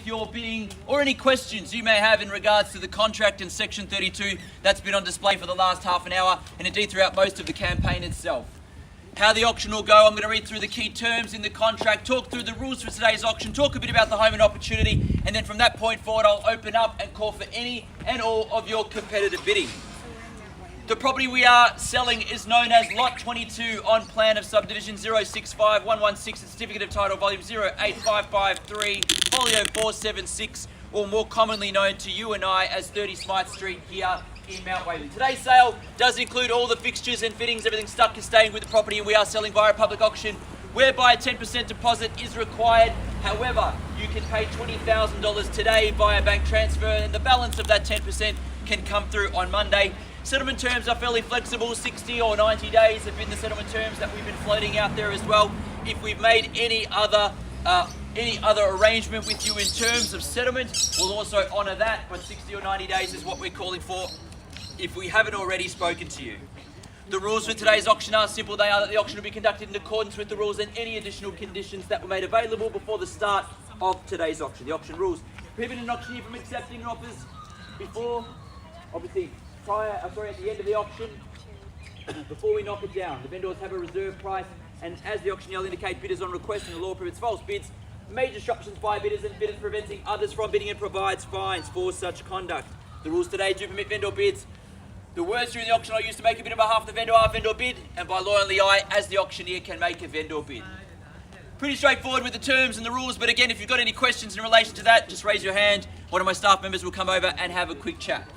your bidding or any questions you may have in regards to the contract in Section 32 that's been on display for the last half an hour and indeed throughout most of the campaign itself. How the auction will go, I'm going to read through the key terms in the contract, talk through the rules for today's auction, talk a bit about the home and opportunity, and then from that point forward I'll open up and call for any and all of your competitive bidding. The property we are selling is known as Lot 22 on plan of subdivision 065116 and certificate of title volume 08553 folio 476, or more commonly known to you and I as 30 Smyth Street here in Mount Waverley. Today's sale does include all the fixtures and fittings, everything stuck and staying with the property, and we are selling via a public auction whereby a 10% deposit is required. However, you can pay $20,000 today via bank transfer and the balance of that 10% can come through on Monday. Settlement terms are fairly flexible, 60 or 90 days have been the settlement terms that we've been floating out there as well. If we've made any other arrangement with you in terms of settlement, we'll also honour that, but 60 or 90 days is what we're calling for if we haven't already spoken to you. The rules for today's auction are simple. They are that the auction will be conducted in accordance with the rules and any additional conditions that were made available before the start of today's auction. The auction rules prohibit an auctioneer from accepting offers before, obviously, at the end of the auction, before we knock it down. The vendors have a reserve price, and as the auctioneer will indicate, bidders on request, and the law prohibits false bids, major disruptions by bidders, and bidders preventing others from bidding, and provides fines for such conduct. The rules today do permit vendor bids. The words during the auction are used to make a bid on behalf of the vendor are vendor bid, and by law only I, as the auctioneer, can make a vendor bid. Pretty straightforward with the terms and the rules, but again, if you've got any questions in relation to that, just raise your hand. One of my staff members will come over and have a quick chat.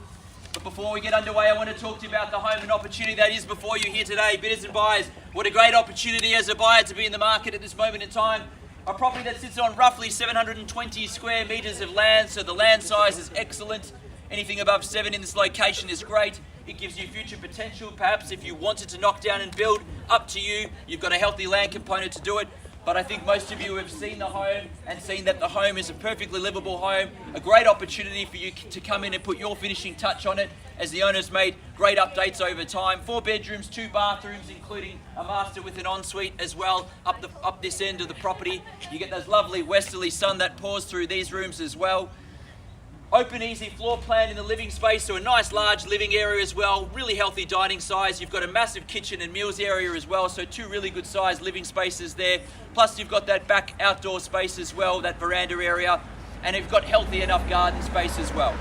But before we get underway, I want to talk to you about the home and opportunity that is before you here today. Bidders and buyers, what a great opportunity as a buyer to be in the market at this moment in time. A property that sits on roughly 720 square metres of land, so the land size is excellent. Anything above 7 in this location is great. It gives you future potential. Perhaps if you wanted to knock down and build, up to you. You've got a healthy land component to do it. But I think most of you have seen the home and seen that the home is a perfectly livable home, a great opportunity for you to come in and put your finishing touch on it, as the owner's made great updates over time. 4 bedrooms, 2 bathrooms, including a master with an ensuite as well, up this end of the property. You get those lovely westerly sun that pours through these rooms as well. Open, easy floor plan in the living space, so a nice large living area as well, really healthy dining size. You've got a massive kitchen and meals area as well, so 2 really good sized living spaces there. Plus you've got that back outdoor space as well, that veranda area, and you've got healthy enough garden space as well.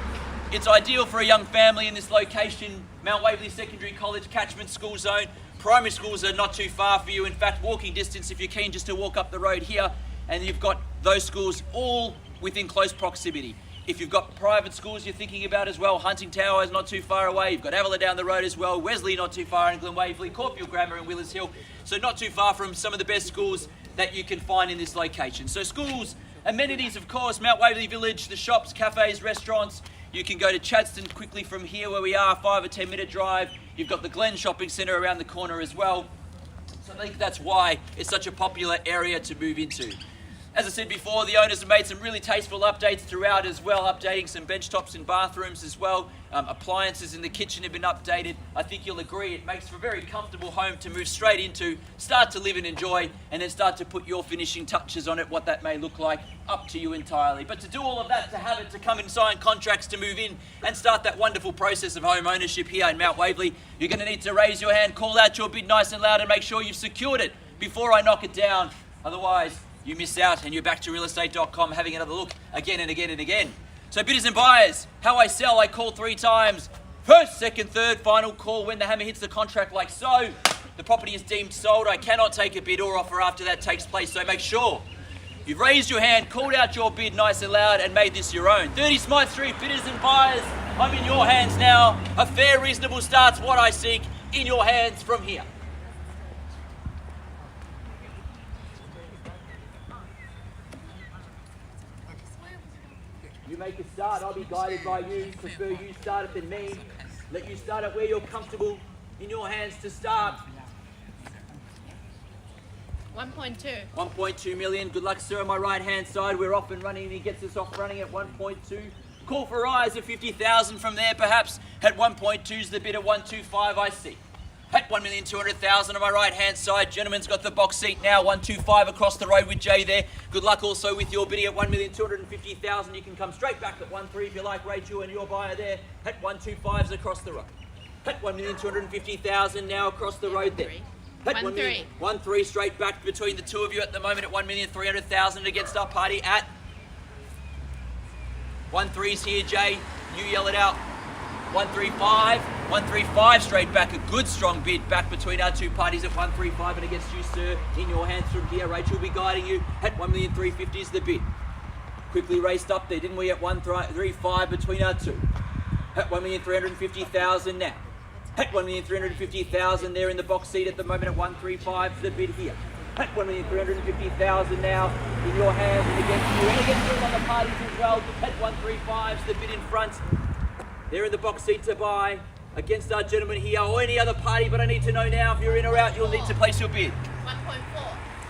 It's ideal for a young family in this location. Mount Waverley Secondary College catchment school zone. Primary schools are not too far for you. In fact, walking distance if you're keen just to walk up the road here, and you've got those schools all within close proximity. If you've got private schools you're thinking about as well, Hunting Tower is not too far away. You've got Waverley down the road as well, Wesley not too far in Glen Waverley, Caulfield Grammar and Willers Hill. So not too far from some of the best schools that you can find in this location. So schools, amenities of course, Mount Waverley Village, the shops, cafes, restaurants. You can go to Chadstone quickly from here where we are, 5 or 10 minute drive. You've got the Glen Shopping Centre around the corner as well. So I think that's why it's such a popular area to move into. As I said before, the owners have made some really tasteful updates throughout as well, updating some bench tops in bathrooms as well. Appliances in the kitchen have been updated. I think you'll agree it makes for a very comfortable home to move straight into, start to live and enjoy, and then start to put your finishing touches on it, what that may look like, up to you entirely. But to do all of that, to have it, to come and sign contracts, to move in and start that wonderful process of home ownership here in Mount Waverley, you're going to need to raise your hand, call out your bid nice and loud, and make sure you've secured it before I knock it down. Otherwise, you miss out and you're back to realestate.com having another look again and again and again. So bidders and buyers, how I sell, I call 3 times. First, second, third, final call when the hammer hits the contract like so. The property is deemed sold. I cannot take a bid or offer after that takes place. So make sure you've raised your hand, called out your bid nice and loud and made this your own. 30 Smyth Street, bidders and buyers, I'm in your hands now. A fair, reasonable start's what I seek, in your hands from here. You make a start, I'll be guided by you. Prefer you start it than me. Let you start it where you're comfortable. In your hands to start. 1.2. 1.2 million. Good luck, sir, on my right hand side. We're off and running. He gets us off running at 1.2. Call for eyes at 50,000 from there, perhaps. At 1.2 is the bid at 125, I see. At 1,200,000 on my right hand side. Gentleman's got the box seat now. 125 across the road with Jay there. Good luck also with your bidding at 1,250,000. You can come straight back at 1.3 if you like, Rachel, and your buyer there. At 125s across the road. At 1,250,000 now across the road there. At 1.3 straight back between the two of you at the moment at 1,300,000 against our party at 1.3's here, Jay. You yell it out. 135, 135 straight back, a good strong bid back between our two parties at 135 and against you, sir, in your hands from here. Rachel will be guiding you at 1,350,000 is the bid. Quickly raced up there, didn't we, at 135 between our two. At 1,350,000 now. At 1,350,000 there in the box seat at the moment at 135 is the bid here. At 1,350,000 now in your hands and against all other parties as well. At 135 is the bid in front. They're in the box seat to buy against our gentleman here or any other party, but I need to know now if you're in or out, you'll need to place your bid.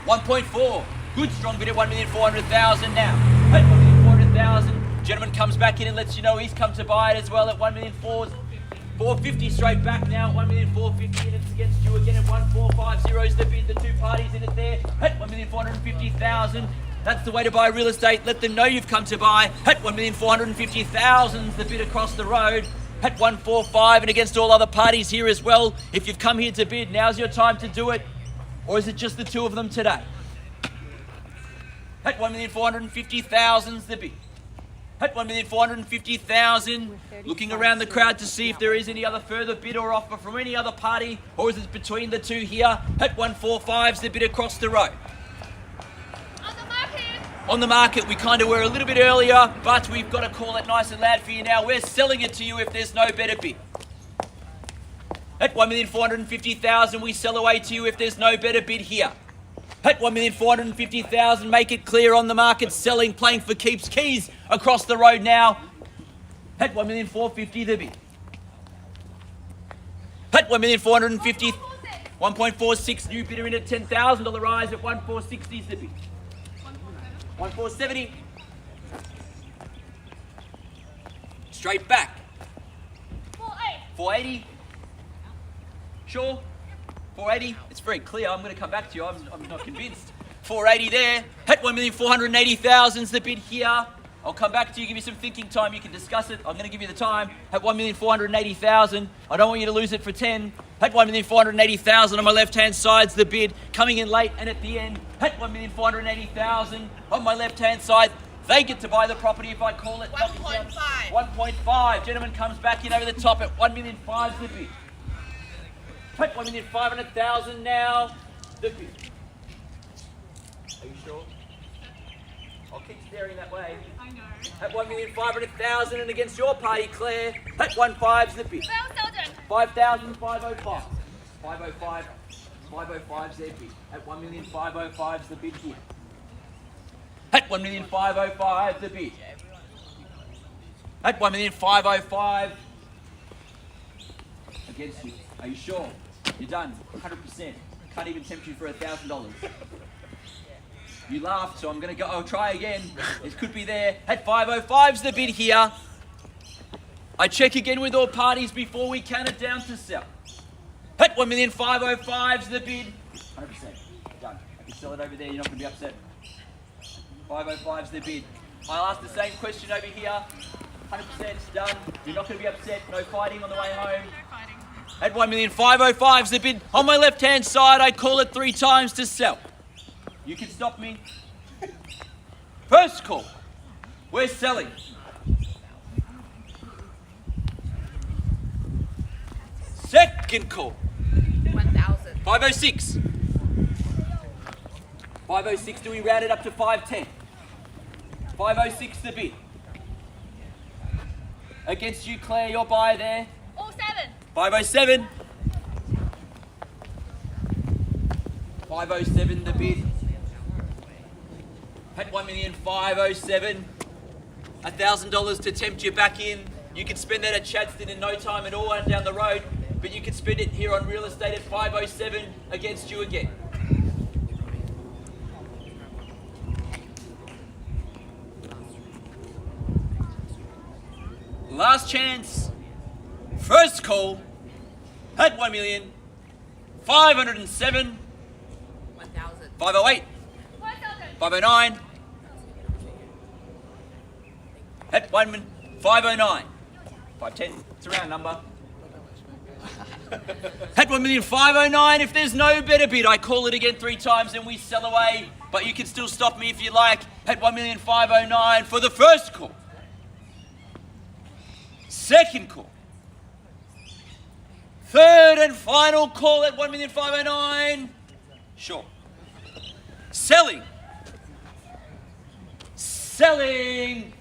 1.4. 1.4. Good strong bid at 1,400,000 now. At 1,400,000, gentleman comes back in and lets you know he's come to buy it as well at 1,450 straight back now at 1,450 and it's against you again at 1,450 is the bid. The two parties in it there at 1,450,000. That's the way to buy real estate. Let them know you've come to buy. At 1,450,000 the bid across the road. At 145 and against all other parties here as well. If you've come here to bid, now's your time to do it. Or is it just the two of them today? At 1,450,000 the bid. At 1,450,000. Looking around the crowd to see if there is any other further bid or offer from any other party. Or is it between the two here? At 145 the bid across the road. On the market, we kind of were a little bit earlier, but we've got to call it nice and loud for you now. We're selling it to you if there's no better bid. At 1,450,000, we sell away to you if there's no better bid here. At 1,450,000, make it clear on the market, selling, playing for keeps, keys across the road now. At 1,450,000, the bid. At 1,450,000, 1.46, new bidder in at $10,000 rise at 1,460 is the bid. 1,470. Straight back. 480. Sure. 480. It's very clear. I'm going to come back to you. I'm not convinced. 480 there. At 1,480,000 is the bid here. I'll come back to you, give you some thinking time. You can discuss it. I'm going to give you the time. At 1,480,000. I don't want you to lose it for 10. At 1,480,000 on my left-hand side's the bid. Coming in late and at the end. At 1,480,000 on my left-hand side. They get to buy the property if I call it. 1.5. 1.5. Gentleman comes back in over the top at 1,500,000 the bid. At 1,500,000 now. The bid. Are you sure? I'll keep staring that way. I know. At 1,500,000 and against your party, Claire. At 1.5's the bid. 5,505. 505. 505's their bid. At 1,505's the bid here. At 1,505 the bid. At 1,505 against you. Are you sure? You're done. 100%. Can't even tempt you for $1,000. You laughed, so I'm going to go. I'll try again. It could be there. At 505's the bid here. I check again with all parties before we count it down to sell. At 1,505's the bid. 100%. Done. I can sell it over there. You're not going to be upset. 505's the bid. I'll ask the same question over here. 100% done. You're not going to be upset. No fighting on the way home. At 1,505's the bid. On my left-hand side, I call it 3 times to sell. You can stop me. First call. We're selling. Second call. 1,000. 506. 506, do we round it up to 510? 506 the bid. Against you, Claire, your buyer there. 7. 507. 507 the bid. At 1,507,000. $1,000 to tempt you back in. You can spend that at Chadstone in no time at all and down the road, but you can spend it here on real estate at 507 against you again. Last chance. First call at 1,500,000. 507. 1,000. 508. 509. At 509. 510. It's a round number. At 1,509,000. If there's no better bid, I call it again 3 times and we sell away. But you can still stop me if you like. At 1,509,000 for the first call. Second call. Third and final call at 1,509,000. Sure. Selling. Selling.